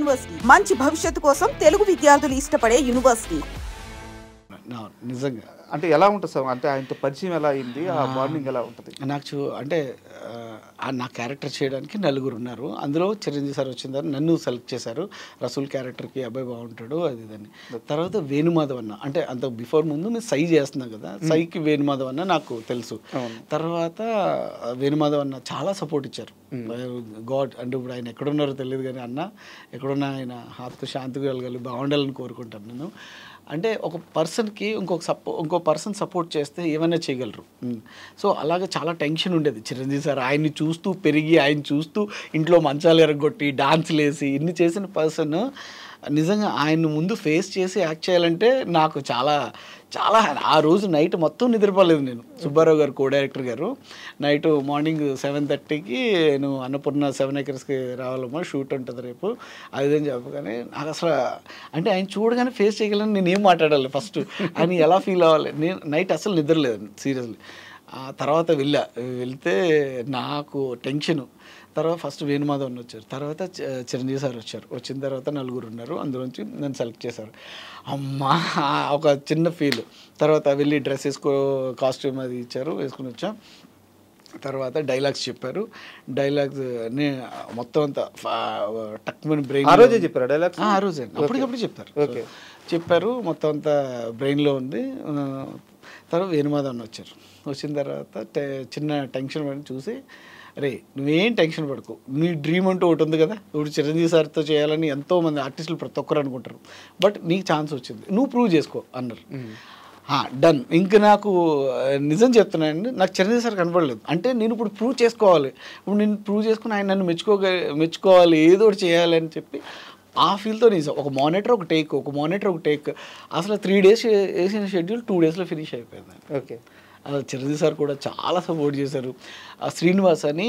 University మంచి భవిష్యత్తు కోసం తెలుగు విద్యార్థులు ఇష్టపడే యూనివర్సిటీ. నిజంగా అంటే ఎలా ఉంటుంది సార్? అంటే ఆయనతో పరిచయం ఎలా అయింది? ఆ బాండింగ్ ఎలా ఉంటుంది? నాకు అంటే నా క్యారెక్టర్ చేయడానికి నలుగురు ఉన్నారు. అందులో చిరంజీవి సార్ వచ్చిందని నన్ను సెలెక్ట్ చేశారు. రసూల్ క్యారెక్టర్కి అబ్బాయి బాగుంటాడు అది ఇదని. తర్వాత వేణుమాధవ్ అన్న, అంటే అంత బిఫోర్ ముందు మేము సై చేస్తున్నాం కదా, సైకి వేణుమాధవ్ అన్న నాకు తెలుసు. తర్వాత వేణుమాధవ్ అన్న చాలా సపోర్ట్ ఇచ్చారు. గాడ్ అంటే ఇప్పుడు ఆయన ఎక్కడున్నారో తెలియదు కానీ అన్న ఎక్కడున్నా ఆయన ఆత్మ శాంతిగా కలగాలి, బాగుండాలని కోరుకుంటాను నేను. అంటే ఒక పర్సన్కి ఇంకో పర్సన్ సపోర్ట్ చేస్తే ఏమైనా చేయగలరు. సో అలాగే చాలా టెన్షన్ ఉండేది. చిరంజీవి సార్ ఆయన్ని చూస్తూ పెరిగి, ఆయన చూస్తూ ఇంట్లో మంచాలు ఎరగొట్టి డాన్సులు వేసి ఇన్ని చేసిన పర్సన్ నిజంగా ఆయన ముందు ఫేస్ చేసి యాక్ట్ చేయాలంటే నాకు చాలా చాలా ఆ రోజు నైట్ మొత్తం నిద్రపోలేదు నేను. సుబ్బారావు గారు కో డైరెక్టర్ గారు నైట్ మార్నింగ్ 7:30కి నేను అన్నపూర్ణ 7 acresకి రావాలమ్మా, షూట్ ఉంటుంది రేపు అది అని చెప్పగానే నాకు అసలు అంటే ఆయన చూడగానే ఫేస్ చేయగలను, నేను ఏం మాట్లాడాలి ఫస్ట్, ఆయన ఎలా ఫీల్ అవ్వాలి. నేను నైట్ అసలు నిద్రలేదు సీరియస్లీ. తర్వాత వెళ్తే నాకు టెన్షను. తర్వాత ఫస్ట్ వేణుమాధవ్ అని వచ్చారు, తర్వాత చిరంజీవి సార్ వచ్చారు. వచ్చిన తర్వాత నలుగురు ఉన్నారు, అందులోంచి నన్ను సెలెక్ట్ చేశారు. అమ్మా ఒక చిన్న ఫీల్. తర్వాత వెళ్ళి డ్రెస్ కాస్ట్యూమ్ అది ఇచ్చారు, వేసుకుని వచ్చాం. తర్వాత డైలాగ్స్ చెప్పారు. డైలాగ్స్ మొత్తం అంతా టక్మని బ్రెయిన్ ఆ రోజే చెప్పారు డైలాగ్స్. ఆ రోజే అప్పటికప్పుడు చెప్పారు. మొత్తం అంతా బ్రెయిన్లో ఉంది. తర్వాత వేణుమాధవ్ అని వచ్చారు. వచ్చిన తర్వాత చిన్న టెన్షన్ పడి చూసి, అరే నువ్వేం టెన్షన్ పడకు, నీ డ్రీమ్ అంటూ ఒకటి ఉంది కదా, ఇప్పుడు చిరంజీవి సార్తో చేయాలని ఎంతోమంది ఆర్టిస్టులు ప్రతి ఒక్కరు అనుకుంటారు, బట్ నీకు ఛాన్స్ వచ్చింది, నువ్వు ప్రూవ్ చేసుకో అన్నారు. డన్. ఇంక నాకు నిజం చెప్తున్నానండి, నాకు చిరంజీవి సార్ కనపడలేదు. అంటే నేను ఇప్పుడు ప్రూవ్ చేసుకోవాలి, ఇప్పుడు నేను ప్రూవ్ చేసుకుని ఆయన నన్ను మెచ్చుకోవాలి, ఏదో ఒకటి చేయాలి అని చెప్పి ఆ ఫీల్తో నిజం. ఒక మానిటర్ ఒక టేక్ అసలు 3 days వేసిన షెడ్యూల్ 2 daysలో ఫినిష్ అయిపోయింది. ఓకే. చిరంజీవి సార్ కూడా చాలా సపోర్ట్ చేశారు. శ్రీనివాస్ అని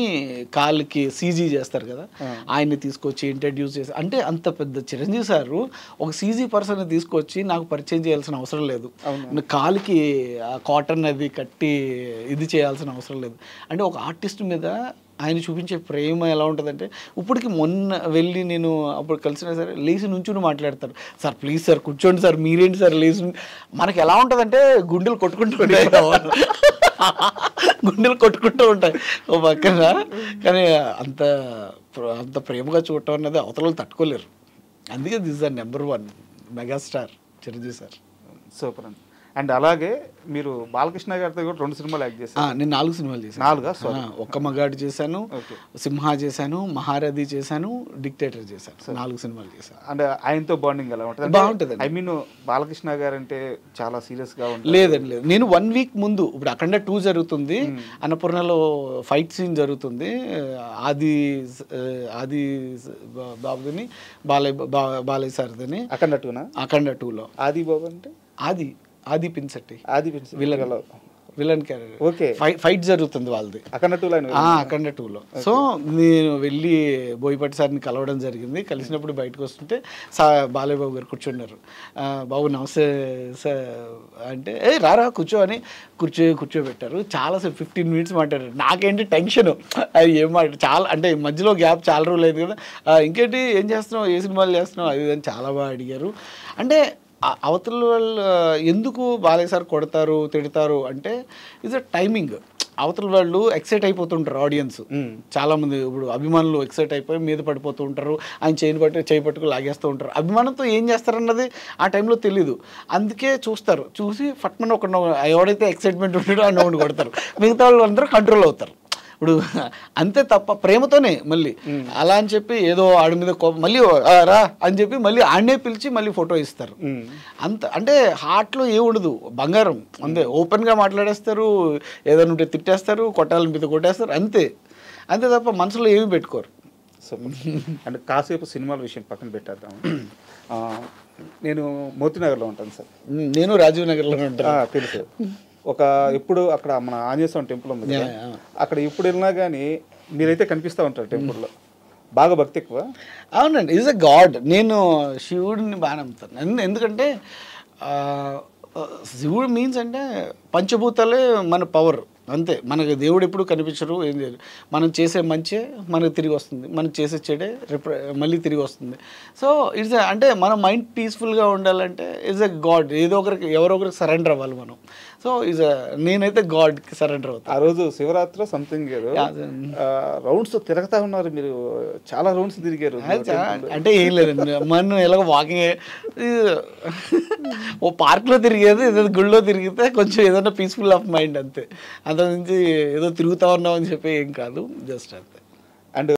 కాళ్ళకి సీజీ చేస్తారు కదా, ఆయన్ని తీసుకొచ్చి ఇంట్రడ్యూస్ చేసి, అంటే అంత పెద్ద చిరంజీవి సారు ఒక సీజీ పర్సన్ని తీసుకొచ్చి నాకు పరిచయం చేయాల్సిన అవసరం లేదు, కాలుకి కాటన్ అది కట్టి ఇది చేయాల్సిన అవసరం లేదు. అంటే ఒక ఆర్టిస్ట్ మీద ఆయన చూపించే ప్రేమ ఎలా ఉంటుందంటే, ఇప్పటికి మొన్న వెళ్ళి నేను అప్పుడు కలిసినా సరే లేచి నుంచుని మాట్లాడతారు, సార్ ప్లీజ్ సార్ కూర్చోండి సార్, మీరేంటి సార్ లేచి. మనకి ఎలా ఉంటుందంటే గుండెలు కొట్టుకుంటూ ఉంటాయి ఓ పక్కన. కానీ అంత ప్రేమగా చూడటం అన్నది అవతల తట్టుకోలేరు. అందుకే this the number 1 megastar Chiranjeevi sir. Super అండి. అండ్ అలాగే మీరు బాలకృష్ణ గారితో కూడా 2 సినిమాలు యాక్ట్ చేశారు. నేను 4 సినిమాలు చేశాను. 4? ఒక్క మగాడు చేశాను, సింహ చేశాను, మహారథి చేశాను, డిక్టేటర్ చేశాను. 4 సినిమాలు చేశాను. అంటే ఆయనతో బాండింగ్ ఎలా ఉంటుంది? బాగుంటుంది. ఐ మీన్ బాలకృష్ణ గారు అంటే చాలా సీరియస్గా ఉంటుంది. లేదండి, నేను 1 week ముందు, ఇప్పుడు అఖండ 2 జరుగుతుంది, అన్నపూర్ణలో ఫైట్ సీన్ జరుగుతుంది, ఆది బాబుని బాలయ్య సార్దని అఖండ 2లో. ఆది బాబు అంటే ఆది Pinisetty, villain character. Okay. Fight జరుగుతుంది వాళ్ళది అఖండ 2లో. సో నేను వెళ్ళి బోయపాటి సార్ని కలవడం జరిగింది. కలిసినప్పుడు బయటకు వస్తుంటే బాలయ్య బాబు గారు కూర్చున్నారు. బాబు నమస్తే సార్ అంటే, రారా కూర్చో అని కూర్చోబెట్టారు. చాలాసేపు 15 minutes మాట్లాడారు. నాకేంటి టెన్షన్, అది ఏం చాలా అంటే మధ్యలో గ్యాప్ చాలా రోజులు అయింది కదా, ఇంకేంటి ఏం చేస్తున్నావు, ఏ సినిమాలు చేస్తున్నావు అది అని చాలా బాగా అడిగారు. అంటే అవతల వాళ్ళు ఎందుకు బాలయ్య సార్ కొడతారు తిడతారు అంటే ఇట్స్ అ టైమింగ్. అవతల వాళ్ళు ఎక్సైట్ అయిపోతుంటారు, ఆడియన్స్ చాలామంది ఇప్పుడు అభిమానులు ఎక్సైట్ అయిపోయి మీద పడిపోతూ ఉంటారు, ఆయన చేయి పట్టుకు లాగేస్తూ ఉంటారు. అభిమానంతో ఏం చేస్తారన్నది ఆ టైంలో తెలీదు, అందుకే చూసి ఫట్మన్ ఎవడైతే ఎక్సైట్మెంట్ ఉంటాడో ఆ నోడిని కొడతారు, మిగతా వాళ్ళు అందరూ కంట్రోల్ అవుతారు. ఇప్పుడు అంతే తప్ప ప్రేమతోనే మళ్ళీ అలా అని చెప్పి ఏదో ఆడి మీద మళ్ళీ రా అని చెప్పి మళ్ళీ ఆడనే పిలిచి మళ్ళీ ఫోటో ఇస్తారు. అంత అంటే హార్ట్లో ఏ ఉండదు, బంగారం అంతే, ఓపెన్గా మాట్లాడేస్తారు, ఏదైనా ఉంటే తిట్టేస్తారు, కొట్టాలని మీద కొట్టేస్తారు, అంతే తప్ప మనసులో ఏమీ పెట్టుకోరు. సో అంటే కాసేపు సినిమాల విషయం పక్కన పెట్టేద్దాం. నేను మోతీనగర్లో ఉంటాను సార్. నేను రాజీవ్ నగర్లో ఉంటాను. తెలుసు. ఎప్పుడు అక్కడ మన ఆంజనేయ స్వామి టెంపుల్ ఉంది, అక్కడ ఎప్పుడు వెళ్ళినా కానీ మీరైతే కనిపిస్తూ ఉంటారు టెంపుల్లో. బాగా భక్తి ఎక్కువ? అవునండి, ఈజ్ అ గాడ్. నేను శివుడిని బాగా నమ్ముతాను. ఎందుకంటే శివుడు మీన్స్ అంటే పంచభూతాలే మన పవర్. అంతే. మనకు దేవుడు ఎప్పుడు కనిపించరు, ఏం లేదు. మనం చేసే మంచే మనకు తిరిగి వస్తుంది, మనం చేసే చెడే మళ్ళీ తిరిగి వస్తుంది. సో ఇట్స్ అంటే మన మైండ్ పీస్ఫుల్గా ఉండాలంటే ఇట్స్ ఎ గాడ్, ఏదో ఒకరికి ఎవరో ఒకరికి సరెండర్ అవ్వాలి మనం. సో నేనైతే గాడ్కి సరెండర్ అవుతాను. ఆ రోజు శివరాత్రి సంథింగ్ రౌండ్స్ తిరుగుతా ఉన్నారు మీరు, చాలా రౌండ్స్ తిరిగారు. అంటే ఏం లేదండి, మనం ఎలాగో వాకింగ్ ఓ పార్క్లో తిరిగేది, ఏదో గుళ్ళో తిరిగితే కొంచెం ఏదైనా పీస్ఫుల్ ఆఫ్ మైండ్ అంతే. అంత నుంచి ఏదో తిరుగుతా ఉన్నాం అని చెప్పి ఏం కాదు, జస్ట్ అది.